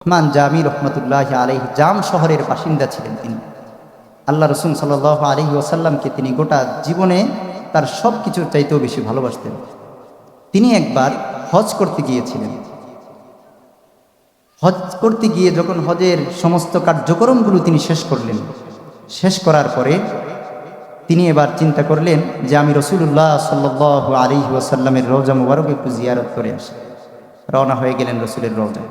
রহমান জামি রহমতুল্লাহ আলাইহি জাম শহরের বাসিন্দা ছিলেন তিনি। আল্লাহ রসুল সাল্লাল্লাহু আলাইহি ওয়াসাল্লামকে তিনি গোটা জীবনে তার সব কিছুর চাইতেও বেশি ভালোবাসতেন। তিনি একবার হজ করতে গিয়েছিলেন। হজ করতে গিয়ে যখন হজের সমস্ত কার্যক্রমগুলো তিনি শেষ করলেন, শেষ করার পরে তিনি এবার চিন্তা করলেন যে আমি রসুল্লাহ সাল্লাল্লাহু আলাইহি ওয়াসাল্লামের রওজা মুবারক একটু জিয়ারত করে আসি। রওনা হয়ে গেলেন রসুলের রওজায়।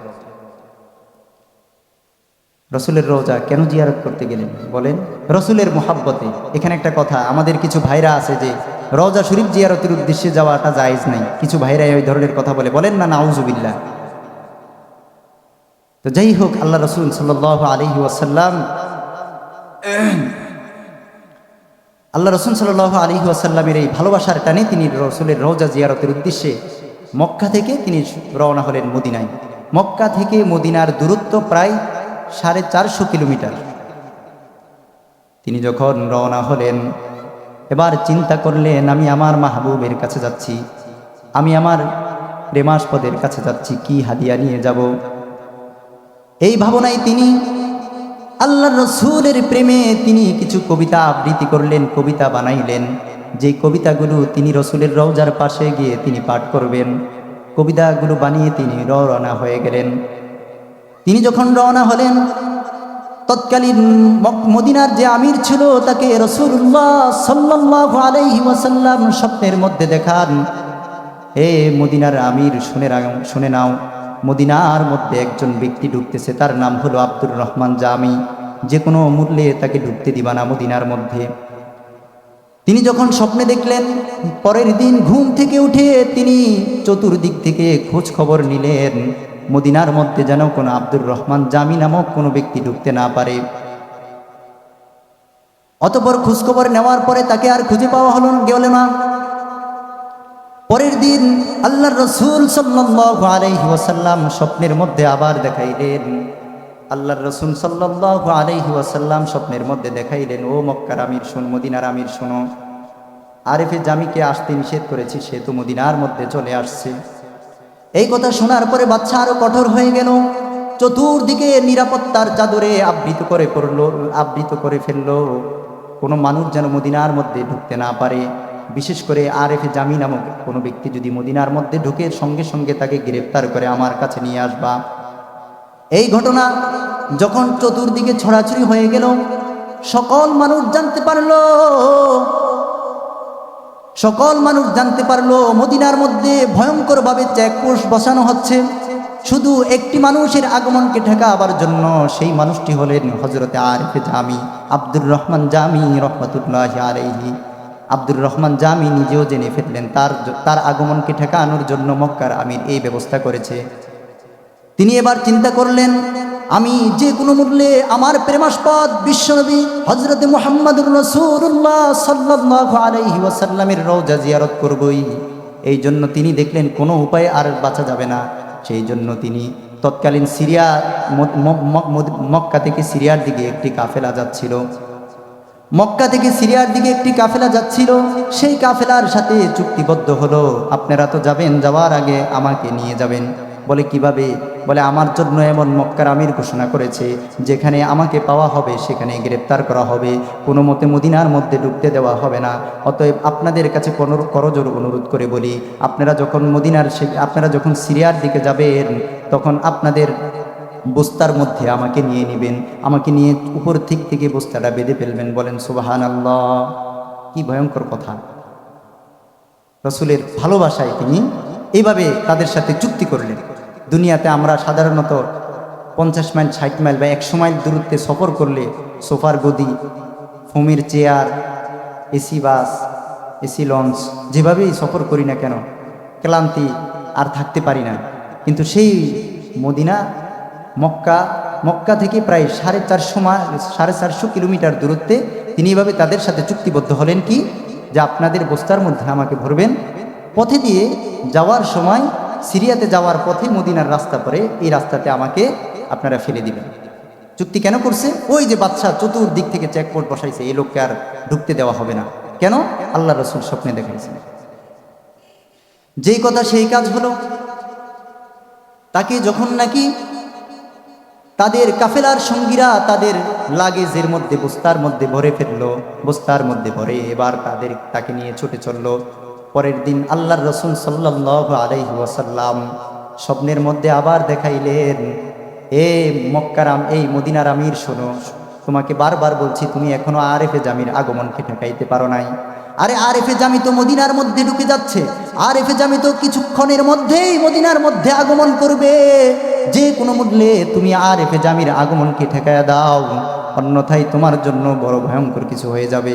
রসুলের রওজা কেন জিয়ারত করতে গেলেন বলেন? রসুলের মোহাব্বতে। এখানে একটা কথা, আমাদের কিছু ভাইরা আছে যে রওজা শরীফ জিয়ারতের উদ্দেশ্যে যাওয়াটা জায়েজ নাই, কিছু ভাইরা ওই ধরনের কথা বলেন না, নাউজুবিল্লাহ। তো যাই হোক, আল্লাহ রসুল সাল্লাল্লাহু আলাইহি ওয়াসাল্লাম সাল্লামের এই ভালোবাসার টানে তিনি রসুলের রওজা জিয়ারতের উদ্দেশ্যে মক্কা থেকে তিনি রওনা হলেন মদিনায়। মক্কা থেকে মদিনার দূরত্ব প্রায় 450 কিলোমিটার। তিনি যখন রওনা হলেন, এবার চিন্তা করলেন আমি আমার মাহবুবের কাছে যাচ্ছি, আমি আমার প্রেমাস্পদের কাছে যাচ্ছি, কি হাদিয়া নিয়ে যাব। এই ভাবনায় তিনি আল্লাহর রসুলের প্রেমে তিনি কিছু কবিতা আবৃত্তি করলেন, কবিতা বানাইলেন। যে কবিতাগুলো তিনি রসুলের রওজার পাশে গিয়ে তিনি পাঠ করবেন। কবিতাগুলো বানিয়ে তিনি রওনা হয়ে গেলেন। তিনি যখন রওনা হলেন, তৎকালীন মদিনার যে আমির ছিল তাকে রাসূলুল্লাহ সাল্লাল্লাহু আলাইহি ওয়াসাল্লাম স্বপ্নের মধ্যে দেখান, হে মদিনার আমির, শুনে নাও, মদিনার মধ্যে একজন ব্যক্তি ঢুকতেছে, তার নাম হলো আব্দুর রহমান জামি। যে কোনো মূল্যে তাকে ঢুকতে দিবা না মদিনার মধ্যে। তিনি যখন স্বপ্নে দেখলেন, পরের দিন ঘুম থেকে উঠে তিনি চতুর্দিক থেকে খোঁজ খবর নিলেন মদিনার মধ্যে যেন কোনো আব্দুর রহমান জামি নামক কোনো ব্যক্তি ঢুকতে না পারে। অতঃপর খোঁজখবর নেওয়ার পরে তাকে আর খুঁজে পাওয়া গেল না। পরের দিন আল্লাহর রাসূল সাল্লাল্লাহু আলাইহি ওয়াসাল্লাম স্বপ্নের মধ্যে আবার দেখাইলেন। আল্লাহর রাসূল সাল্লাল্লাহু আলাইহি ওয়াসাল্লাম স্বপ্নের মধ্যে দেখাইলেন, ও মক্কার আমির শোন, মদিনার আমির শোনো, আরেফে জামিকে আসতে নিষেধ করেছি, সে তো মদিনার মধ্যে চলে আসছে। এই কথা শোনার পরে বাচ্চা আরো কঠোর হয়ে গেল, চতুর্দিকে নিরাপত্তার চাদরে আবৃত করে ফেললো, কোনো মানুষ যেন মদিনার মধ্যে ঢুকতে না পারে। বিশেষ করে আরেফে জামি নামক কোনো ব্যক্তি যদি মদিনার মধ্যে ঢুকে, সঙ্গে সঙ্গে তাকে গ্রেফতার করে আমার কাছে নিয়ে আসবা। এই ঘটনা যখন চতুর্দিকে ছড়াছড়ি হয়ে গেল, সকল মানুষ জানতে পারলো মদিনার মধ্যে ভয়ঙ্করভাবে চেকপোস্ট বসানো হচ্ছে, শুধু একটি মানুষের আগমনকে ঠেকাবার জন্য। সেই মানুষটি হলেন হযরতে আরেফে জামি আব্দুর রহমান জামি রহমাতুল্লাহি আলাইহি। আব্দুর রহমান জামি নিজেও জেনে ফেললেন তার আগমনকে ঠেকানোর জন্য মক্কার আমির এই ব্যবস্থা করেছে। তিনি এবার চিন্তা করলেন, আমি যে কোনো মূল্যে আমার প্রেমাস্পদ বিশ্বনবী হযরতে মুহাম্মদুর রাসূলুল্লাহ সাল্লাল্লাহু আলাইহি ওয়াসাল্লামের রওজা জিয়ারত করবই। এই জন্য তিনি দেখলেন কোনো উপায়ে আর বাঁচা যাবে না। সেই জন্য তিনি তৎকালীন মক্কা থেকে সিরিয়ার দিকে একটি কাফেলা যাচ্ছিল। সেই কাফেলার সাথে চুক্তিবদ্ধ হলো, আপনারা তো যাবেন, যাওয়ার আগে আমাকে নিয়ে যাবেন। বলে কিভাবে? বলে আমার জন্য এমন মক্কার আমির ঘোষণা করেছে, যেখানে আমাকে পাওয়া হবে সেখানে গ্রেপ্তার করা হবে, কোনো মতে মদিনার মধ্যে ঢুকতে দেওয়া হবে না। অতএব আপনাদের কাছে করজোর অনুরোধ করে বলি, আপনারা যখন সিরিয়ার দিকে যাবেন, তখন আপনাদের বস্তার মধ্যে আমাকে নিয়ে নেবেন, আমাকে নিয়ে উপর থেকে বস্তাটা বেঁধে ফেলবেন। বলেন সুবহানাল্লাহ, কি ভয়ঙ্কর কথা! রাসূলের ভালোবাসায় তিনি এইভাবে তাদের সাথে চুক্তি করলেন। দুনিয়াতে আমরা সাধারণত 50 মাইল, 60 মাইল বা 100 মাইল দূরত্বে সফর করলে সোফার গদি, ফোমের chair, AC bus, AC launch, যেভাবেই সফর করি না কেন ক্লান্তি আর থাকতে পারি না। কিন্তু সেই মক্কা থেকে প্রায় 450 কিলোমিটার দূরত্বে তিনি এভাবে তাদের সাথে চুক্তিবদ্ধ হলেন, কি যে আপনাদের বস্তার মধ্যে আমাকে ভরবেন, পথে দিয়ে যাওয়ার সময় সিরিয়াতে যাওয়ার পথে মদিনার রাস্তা পড়ে, এই রাস্তাতে আমাকে আপনারা ফেলে দিবেন। চুক্তি কেন করছে? ওই যে বাদশা চতুর্দিক থেকে চেকপোস্ট বসাইছে, এই লোককে আর ঢুকতে দেওয়া হবে না। কেন? আল্লাহ রাসূল স্বপ্নে দেখাইছেন। যেই কথা সেই কাজ হলো। তাকে যখন নাকি তাদের কাফেলার সঙ্গীরা তাদের লাগেজের মধ্যে বস্তার মধ্যে ভরে ফেললো, বস্তার মধ্যে ভরে এবার তাকে নিয়ে ছুটে চলল। পরের দিন আল্লাহর রাসূল সাল্লাল্লাহু আলাইহি ওয়াসাল্লাম স্বপ্নের মধ্যে আবার দেখাইলেন, এ মক্কারাম, এই মদিনার আমির শোনো, তোমাকে বারবার বলছি তুমি এখনো আরেফে জামির আগমনকে ঠেকাইতে পারো নাই। আরে আরেফে জামি তো মদিনার মধ্যে ঢুকে যাচ্ছে, আরেফে জামি তো কিছুক্ষণের মধ্যেই মদিনার মধ্যে আগমন করবে, যে কোনো মূল্যে তুমি আরেফে জামির আগমনকে ঠেকায়া দাও, অন্যথায় তোমার জন্য বড় ভয়ঙ্কর কিছু হয়ে যাবে।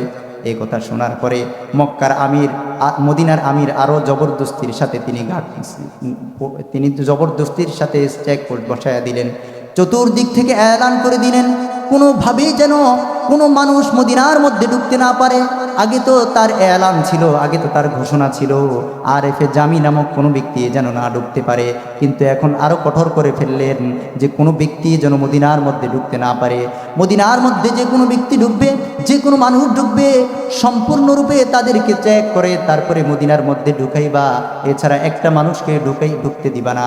এই কথা শোনার পরে মক্কার আমির, মদিনার আমির আরও জবরদস্তির সাথে তিনি জবরদস্তির সাথে চেকপোস্ট বসায়া দিলেন। চতুর্দিক থেকে এলান করে দিলেন কোনোভাবেই যেন কোনো মানুষ মদিনার মধ্যে ঢুকতে না পারে। আগে তো তার এলান ছিল, আগে তো তার ঘোষণা ছিল আরেফে জামি নামক কোনো ব্যক্তি যেন না ঢুকতে পারে, কিন্তু এখন আরও কঠোর করে ফেললেন যে কোনো ব্যক্তি যেন মদিনার মধ্যে ঢুকতে না পারে। মদিনার মধ্যে যে কোনো ব্যক্তি ঢুকবে, যে কোনো মানুষ ঢুকবে, সম্পূর্ণরূপে তাদেরকে চেক করে তারপরে মদিনার মধ্যে ঢুকাইবা, এছাড়া একটা মানুষকে ঢুকতে দিবা না।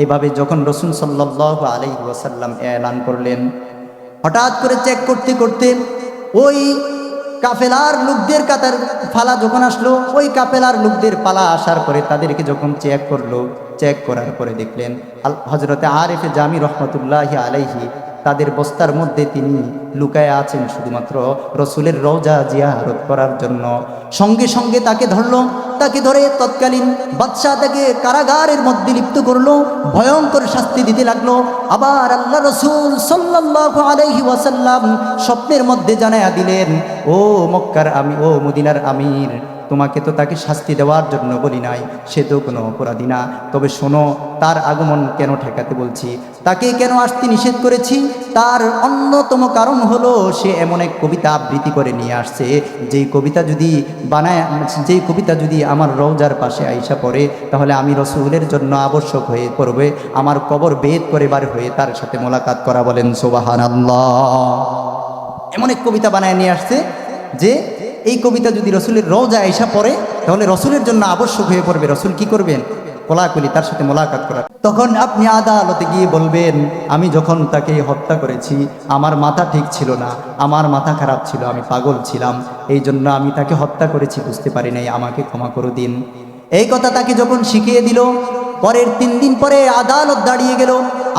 এভাবে যখন রাসূল সাল্লাল্লাহু আলাইহি ওয়াসাল্লাম এলান করলেন, হঠাৎ করে চেক করতে করতে ওই কাফেলার লোকদের কাতার ফালা যখন আসলো, ওই কাফেলার লোকদের পালা আসার পরে তাদেরকে যখন চেক করলো, চেক করার পরে দেখলেন হযরতে আরেফে জামি রহমতুল্লাহি আলাইহি তাদের বস্তার মধ্যে তিনি লুকায় আছেন শুধুমাত্র রসুলের রওজা জিয়ারত করার জন্য। সঙ্গে সঙ্গে তাকে ধরলো, তাকে ধরে তৎকালীন বাদশাহ তাকে কারাগারের মধ্যে লিপ্ত করলো, ভয়ঙ্কর শাস্তি দিতে লাগলো। আবার আল্লাহ রসুল সাল্লাল্লাহু আলাইহি ওয়াসাল্লাম স্বপ্নের মধ্যে জানায়া দিলেন, ও মক্কার ও মদিনার আমির, তোমাকে তো তাকে শাস্তি দেওয়ার জন্য বলি নাই, সে তো কোনো অপরাধী না, তবে শোনো তার আগমন কেন ঠেকাতে বলছি, তাকে কেন আসতে নিষেধ করেছি, তার অন্যতম কারণ হলো সে এমন এক কবিতা আবৃত্তি করে নিয়ে আসছে, যেই কবিতা যদি আমার রওজার পাশে আইসা পড়ে তাহলে আমি রসুলের জন্য আবশ্যক হয়ে পড়বে আমার কবর বেদ করে বার হয়ে তার সাথে মোলাকাত করা। বলেন সুবহানাল্লাহ। এমন এক কবিতা বানায় নিয়ে আসছে যে এই কবিতা যদি রসুলের রওজা আইসা পড়ে তাহলে রসুলের জন্য আবশ্যক হয়ে পড়বে। রসুল কি করবেন? কোলাকুলি, তার সাথে মোলাকাত করা। তখন আপনি আদালতে গিয়ে বলবেন, আমি যখন তাকে হত্যা করেছি আমার মাথা ঠিক ছিল না, আমার মাথা খারাপ ছিল, আমি পাগল ছিলাম, এই জন্য আমি তাকে হত্যা করেছি, বুঝতে পারি নাই, আমাকে ক্ষমা করে দিন। এই কথা তাকে যখন শিখিয়ে দিল, পরের 3 দিন পরে আদালত দাঁড়িয়ে গেল।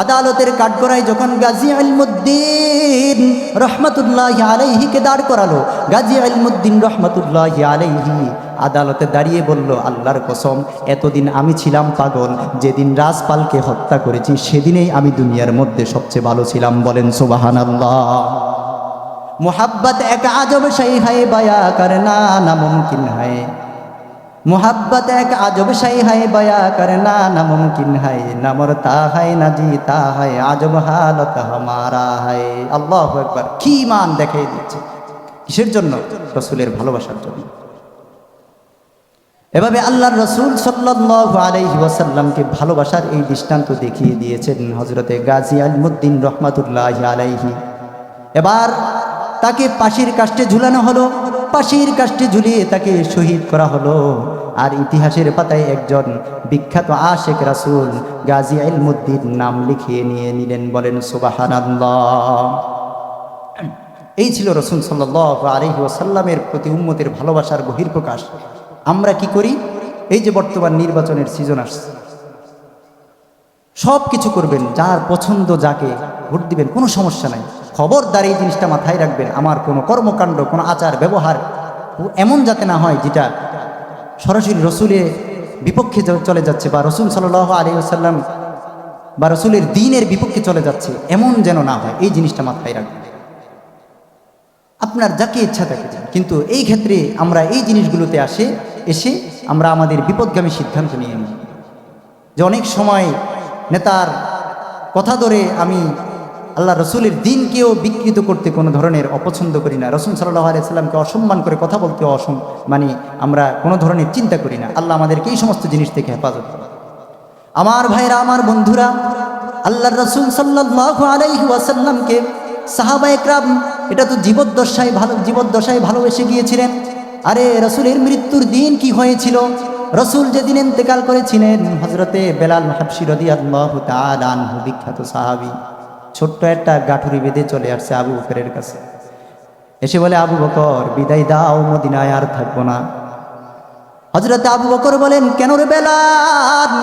আদালতের কাঠগড়ায় যখন গাজী ইলমুদ্দিন রহমতুল্লাহি আলাইহিকে দাঁড় করালো, গাজী ইলমুদ্দিন রহমতুল্লাহি আলাইহি আদালতে দাঁড়িয়ে বলল, আল্লাহর কসম, এতদিন আমি ছিলাম পাগল, যেদিন রাজপালকে হত্যা করেছি সেদিনেই আমি দুনিয়ার মধ্যে সবচেয়ে ভালো ছিলাম। বলেন সুবহানাল্লাহ। মোহাব্বত এক আজব শাই হায় বায়া করনা নামুমকিন হায়, मोहब्बत एक आजब शाही है बया करना नामुमकिन है, न मरता है न जीता है, आजब हालत हमारा है। আল্লাহু আকবার। কি মান দেখাই দিচ্ছে, কিসের জন্য? রসুলের ভালোবাসার জন্য। এভাবে আল্লাহর রসুল সাল্লাল্লাহু আলাইহি ওয়াসাল্লামকে ভালোবাসার এই দৃষ্টান্ত দেখিয়ে দিয়েছেন হযরতে গাজী ইলমুদ্দিন রহমাতুল্লাহি আলাইহি। এবার তাকে ফাঁসির কাস্টে ঝুলানো হলো, ফাঁসির কাস্টে ঝুলিয়ে তাকে শহীদ করা হলো। আর ইতিহাসের পাতায় একজন বিখ্যাত আশেক রাসূল গাজী ইলমুদ্দিন নাম লিখিয়ে নিয়ে নিলেন। বলেন সুবহানাল্লাহ। এই ছিল রাসূল সাল্লাল্লাহু আলাইহি ওয়াসাল্লামের প্রতি উম্মতের ভালোবাসার বহিঃপ্রকাশ। আমরা কি করি? এই যে বর্তমান নির্বাচনের সিজন আসছে, সব কিছু করবেন, যার পছন্দ যাকে ভোট দিবেন, কোনো সমস্যা নাই। খবরদার এই জিনিসটা মাথায় রাখবেন, আমার কোনো কর্মকাণ্ড, কোনো আচার ব্যবহার এমন যাতে না হয় যেটা সরাসরি রসুলের বিপক্ষে চলে যাচ্ছে, বা রসুল সাল্লাল্লাহু আলাইহি ওয়াসাল্লাম বা রসুলের দ্বীনের বিপক্ষে চলে যাচ্ছে, এমন যেন না হয়। এই জিনিসটা মাথায় রাখবেন। আপনার যাকে ইচ্ছা থাকে, কিন্তু এই ক্ষেত্রে আমরা এই জিনিসগুলোতে এসে আমরা আমাদের বিপদগামী সিদ্ধান্ত নিয়ে নিই। যে অনেক সময় নেতার কথা ধরে আমি আল্লাহ রসুলের দ্বীনকেও বিকৃত করতে কোনো ধরনের অপছন্দ করি না। রসুল সাল্লাল্লাহু আলাইহি ওয়াসাল্লামকে অসম্মান করে কথা বলতে আমরা কোনো ধরনের চিন্তা করি না। আল্লাহ আমাদেরকে এই সমস্ত জিনিস থেকে হেফাজত করে। আমার ভাইরা, আমার বন্ধুরা, আল্লাহর রসুল সাল্লাল্লাহু আলাইহি ওয়াসাল্লামকে সাহাবায়ে কেরাম এটা তো জীবদ্দশায় ভালোবেসে গিয়েছিলেন। আরে রসুলের মৃত্যুর দিন কি হয়েছিল? রসুল যেদিন ইন্তেকাল করেছিলেন, হযরতে বেলাল হাবশী রাদিয়াল্লাহু তাআলা আনহু, বিখ্যাত সাহাবী, ছোট্ট একটা গাঠুরি বেঁধে চলে আসছে আবু বকরের কাছে। এসে বলে, আবু বকর বিদায় দাও, মদিনায় আর থাকবো না। হযরত আবু বকর বলেন, কেন রে বেলাল,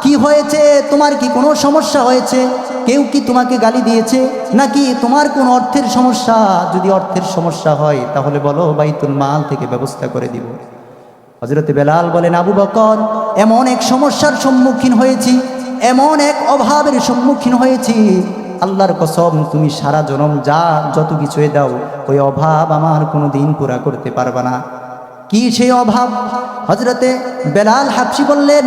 কি হয়েছে? তোমার কি কোনো সমস্যা হয়েছে? কেউ কি তোমাকে গালি দিয়েছে, নাকি তোমার কোনো অর্থের সমস্যা? যদি অর্থের সমস্যা হয় তাহলে বলো, বাইতুল মাল থেকে ব্যবস্থা করে দিব। হযরত বেলাল বলেন, আবু বকর এমন এক সমস্যার সম্মুখীন হয়েছি, এমন এক অভাবের সম্মুখীন হয়েছি, আল্লাহর কসম তুমি সারা জনম যত কিছুই দাও, ওই অভাব আমার কোনো দিন পুরা করতে পারবে না। কি সেই অভাব? হযরতে বেলাল হাবশি বললেন,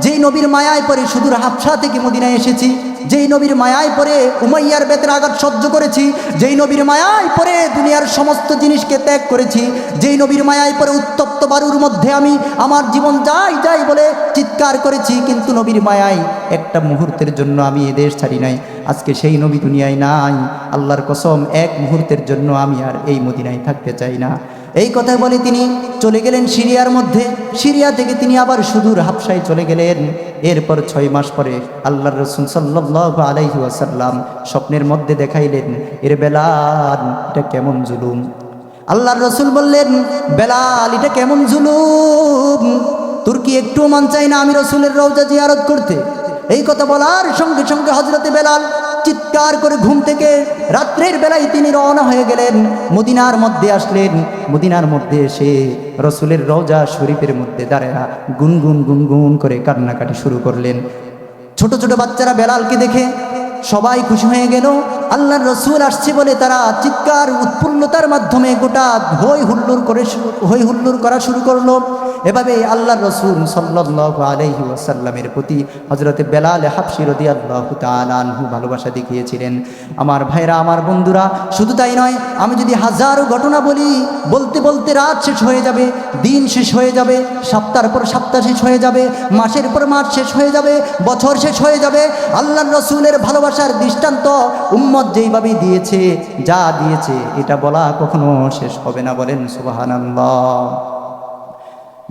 যেই নবীর মায়ায় পড়ে সুদূর হাবশা থেকে মদিনায় এসেছি, যেই নবীর মায়ায় পড়ে উমাইয়ার বেতের আঘাত সহ্য করেছি, যেই নবীর মায়ায় পড়ে দুনিয়ার সমস্ত জিনিসকে ত্যাগ করেছি, যেই নবীর মায়ায় পড়ে উত্তপ্ত বালুর মধ্যে আমি আমার জীবন যাই যাই বলে চিৎকার করেছি, কিন্তু নবীর মায়ায় একটা মুহূর্তের জন্য আমি এ দেশ ছাড়ি নাই। আজকে সেই নবী দুনিয়ায় নাই, আল্লাহর কসম এক মুহূর্তের জন্য আমি আর এই মদিনায় থাকতে চাই না। এই কথা বলে তিনি চলে গেলেন সিরিয়ার মধ্যে। সিরিয়া থেকে তিনি আবার সুদূর হাবশায় চলে গেলেন। এরপর 6 মাস পরে আল্লাহর রাসূল সাল্লাল্লাহু আলাইহি ওয়াসাল্লাম স্বপ্নের মধ্যে দেখাইলেন, এর বেলাল এটা কেমন জুলুম। আল্লাহর রাসূল বললেন, বেলাল এটা কেমন জুলুম, তোর কি একটু মন চাই না আমি রাসূলের রওজা জিয়ারত করতে? এই কথা বলার সঙ্গে সঙ্গে হযরতে বেলাল চিৎকার করে ঘুম থেকে রাত্রের বেলায় তিনি রওনা হয়ে গেলেন, মদিনার মধ্যে আসলেন। মদিনার মধ্যে এসে রাসূলের রওজা শরীফের মধ্যে দাঁড়ায় গুনগুন গুনগুন করে কান্নাকাটি শুরু করলেন। ছোট ছোট বাচ্চারা বেলালকে দেখে সবাই খুশি হয়ে গেল। আল্লাহর রাসূল আসছে বলে তারা চিৎকার উৎফুল্লতার মাধ্যমে গোটা হই হুল্লোড় করা শুরু করলো। এভাবে আল্লাহর রাসূল সাল্লাল্লাহু আলাইহি ওয়াসাল্লামের প্রতি হযরতে বেলাল হাবশী রাদিয়াল্লাহু তাআলা আনহু ভালোবাসা দেখিয়েছিলেন। আমার ভাইরা, আমার বন্ধুরা, শুধু তাই নয়, আমি যদি হাজারো ঘটনা বলি, বলতে বলতে রাত শেষ হয়ে যাবে, দিন শেষ হয়ে যাবে, সপ্তাহের পর সপ্তাহ শেষ হয়ে যাবে, মাসের পর মাস শেষ হয়ে যাবে, বছর শেষ হয়ে যাবে। আল্লাহর রাসূলের ভালোবাসার দৃষ্টান্ত উম্মত যেইভাবে দিয়েছে, যা দিয়েছে, এটা বলা কখনো শেষ হবে না। বলেন সুবহানাল্লাহ।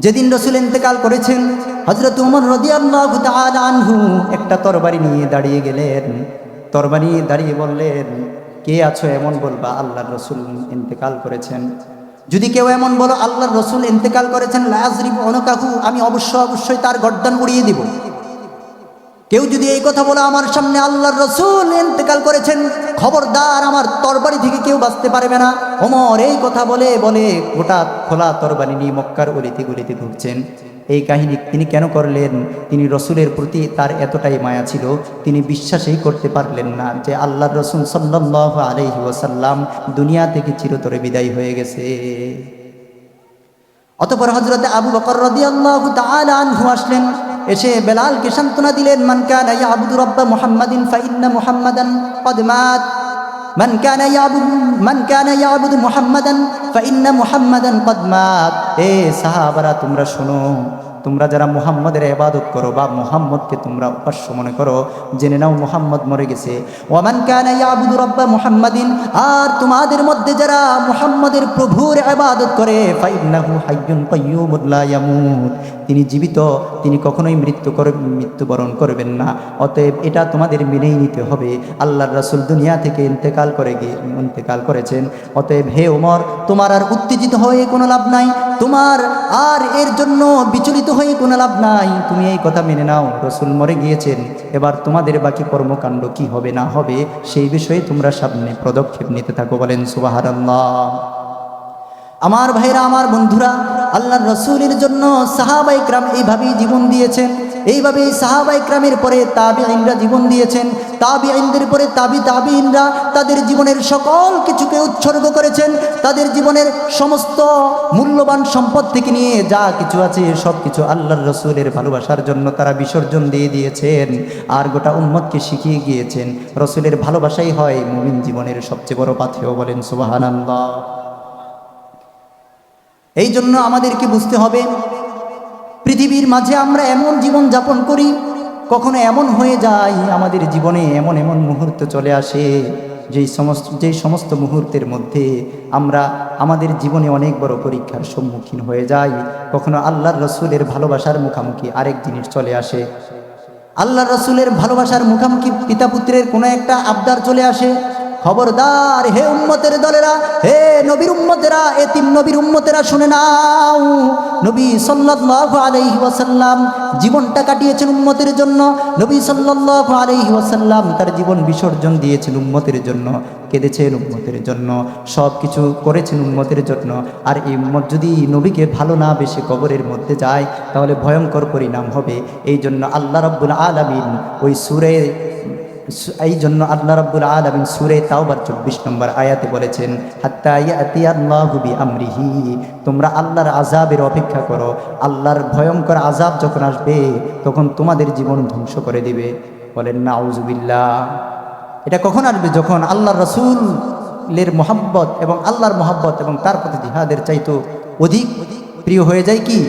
যেদিন রাসূল ইন্তেকাল করেছেন, হযরত ওমর রাদিয়াল্লাহু তাআলা আনহু একটা তরবারি নিয়ে দাঁড়িয়ে গেলেন। তরবারি দাঁড়িয়ে বললেন, কে আছো এমন বলবা আল্লাহর রাসূল ইন্তেকাল করেছেন? যদি কেউ এমন বলো আল্লাহর রাসূল ইন্তেকাল করেছেন, লা আযরিব উনকাহু, আমি অবশ্যই তার গর্দান উড়িয়ে দিব। কেউ যদি এই কথা বলে আমার সামনে আল্লাহর রাসূল ইন্তেকাল করেছেন, খবরদার আমার তরবারি থেকে কেউ বাঁচতে পারবে না। ওমর এই কথা বলে গোটা খোলা তরবারি নিয়ে মক্কার অলিতে গলিতে ঘুরছেন। এই কাহিনী তিনি কেন করলেন? তিনি রাসূলের প্রতি তার এতটাই মায়া ছিল, তিনি বিশ্বাসই করতে পারলেন না যে আল্লাহর রাসূল সাল্লাল্লাহু আলাইহি ওয়াসাল্লাম দুনিয়া থেকে চিরতরে বিদায় হয়ে গেছে। অতঃপর হযরত আবু বকর রাদিয়াল্লাহু তাআলা আনহু আসলেন, এসে বেলালকে সান্ত্বনা দিলেন, মান কানা ইয়াবুদু রাব্বা মুহাম্মাদিন ফাইন্না মুহাম্মাদান ক্বাদ মাত, মান কানা ইয়াবুদু মুহাম্মাদান ফাইন্না মুহাম্মাদান ক্বাদ মাত। এ সাহাবারা, তোমরা শোনো, তোমরা যারা মুহাম্মদের ইবাদত করো বা মুহাম্মদকে তোমরা উপাস্য মনে করো, জেনে নাও মুহাম্মদ মরে গেছে। ওয়া মান কানা ইয়াবুদু রাব্বা মুহাম্মাদিন, আর তোমাদের মধ্যে যারা মুহাম্মদের প্রভুর ইবাদত করে, ফাইন্নাহু হাইয়ুন কাইয়্যুমুন লা ইয়ামুত, তিনি জীবিত, তিনি কখনোই মৃত্যুবরণ করবেন না। অতএব এটা তোমাদের মেনেই নিতে হবে। আল্লাহর রাসূল দুনিয়া থেকে ইন্তেকাল করেছেন। অতএব হে ওমর, তোমার আর উত্তেজিত হয়ে কোনো লাভ নাই, তোমার আর এর জন্য বিচলিত হয়ে কোনো লাভ নাই। তুমি এই কথা মেনে নাও, রাসূল মরে গিয়েছেন। এবার তোমাদের বাকি কর্মকাণ্ড কি হবে না হবে সেই বিষয়ে তোমরা সামনে পদক্ষেপ নিতে থাকো। বলেন সুবহানাল্লাহ। আমার ভাইরা, আমার বন্ধুরা, আল্লাহর রাসূলের জন্য সাহাবায়ে কেরাম এইভাবেই জীবন দিয়েছেন। এইভাবেই সাহাবায়ে কেরামের পরে তাবিঈনরা জীবন দিয়েছেন। তাবিঈনদের পরে তাবিঈনরা তাদের জীবনের সকল কিছুকে উৎসর্গ করেছেন। তাদের জীবনের সমস্ত মূল্যবান সম্পদ থেকে নিয়ে যা কিছু আছে সব কিছু আল্লাহর রাসূলের ভালোবাসার জন্য তারা বিসর্জন দিয়ে দিয়েছেন। আর গোটা উম্মতকে শিখিয়ে গিয়েছেন রাসূলের ভালোবাসাই হয় মুমিন জীবনের সবচেয়ে বড় পাথেয়। বলেন সুবহানাল্লাহ। এই জন্য আমাদেরকে বুঝতে হবে, পৃথিবীর মাঝে আমরা এমন জীবন যাপন করি, কখনো এমন হয়ে যায় আমাদের জীবনে এমন মুহূর্ত চলে আসে যেই সমস্ত মুহূর্তের মধ্যে আমরা আমাদের জীবনে অনেক বড় পরীক্ষার সম্মুখীন হয়ে যাই। কখনো আল্লাহর রাসূলের ভালোবাসার মুখামুখি আরেক জিনিস চলে আসে। আল্লাহ রসুলের ভালোবাসার মুখামুখি পিতা পুত্রের কোনো একটা আবদার চলে আসে, খবরদার হে উম্মতের দলেরা, হে নবীর উম্মতেরা, এতিম নবীর উম্মতেরা শুনে নাও। নবী সাল্লাল্লাহু আলাইহি ওয়াসাল্লাম জীবনটা কাটিয়েছেন উম্মতের জন্য। নবী সাল্লাল্লাহু আলাইহি ওয়াসাল্লাম তার জীবন বিসর্জন দিয়েছেন উম্মতের জন্য, কেঁদেছেন উম্মতের জন্য, সব কিছু করেছেন উম্মতের জন্য। আর এই উম্মত যদি নবীকে ভালো না বেশি কবরের মধ্যে যায় তাহলে ভয়ঙ্কর পরিণাম হবে। এই জন্য আল্লাহ রাব্বুল আলামিন ওই আল্লাহ রাব্বুল আলামিন সূরা তাওবার 24 নম্বর আয়াতে বলেছেন, হাত্তা ইয়াতিয়াল্লাহু বিআমরিহি, তোমরা আল্লাহর আযাবের অপেক্ষা করো। আল্লাহর ভয়ঙ্কর আযাব যখন আসবে তখন তোমাদের জীবন ধ্বংস করে দিবে। বলেন নাউযুবিল্লাহ। এটা কখন আসবে? যখন আল্লাহর রাসূলের মহব্বত এবং আল্লাহর মহব্বত এবং তার প্রতি জিহাদের চাইতো অধিক প্রিয় হয়ে যায় কি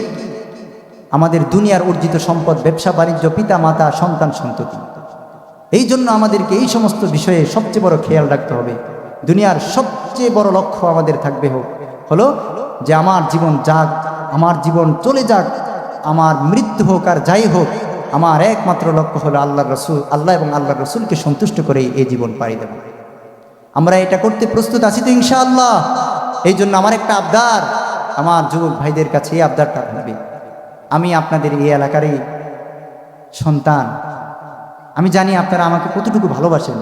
আমাদের দুনিয়ার অর্জিত সম্পদ, ব্যবসা বাণিজ্য, পিতা মাতা, সন্তান সন্ততি। এই জন্য আমাদেরকে এই সমস্ত বিষয়ে সবচেয়ে বড় খেয়াল রাখতে হবে। দুনিয়ার সবচেয়ে বড় লক্ষ্য আমাদের থাকবে হলো যে আমার জীবন যাক, আমার জীবন চলে যাক, আমার মৃত্যু হোক আর যাই হোক, আমার একমাত্র লক্ষ্য হলো আল্লাহ এবং আল্লাহর রসুলকে সন্তুষ্ট করে এই জীবন পাড়ি দেব। আমরা এটা করতে প্রস্তুত আছি তো ইনশাআল্লাহ? এই জন্য আমার একটা আবদার আমার যুবক ভাইদের কাছে, এই আবদারটা থাকবে। আমি আপনাদের এই এলাকারই সন্তান, আমি জানি আপনারা আমাকে কতটুকু ভালোবাসেন,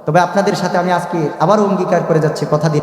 তবে আপনাদের সাথে আমি আজকে আবারও অঙ্গীকার করে যাচ্ছি, কথা দিয়ে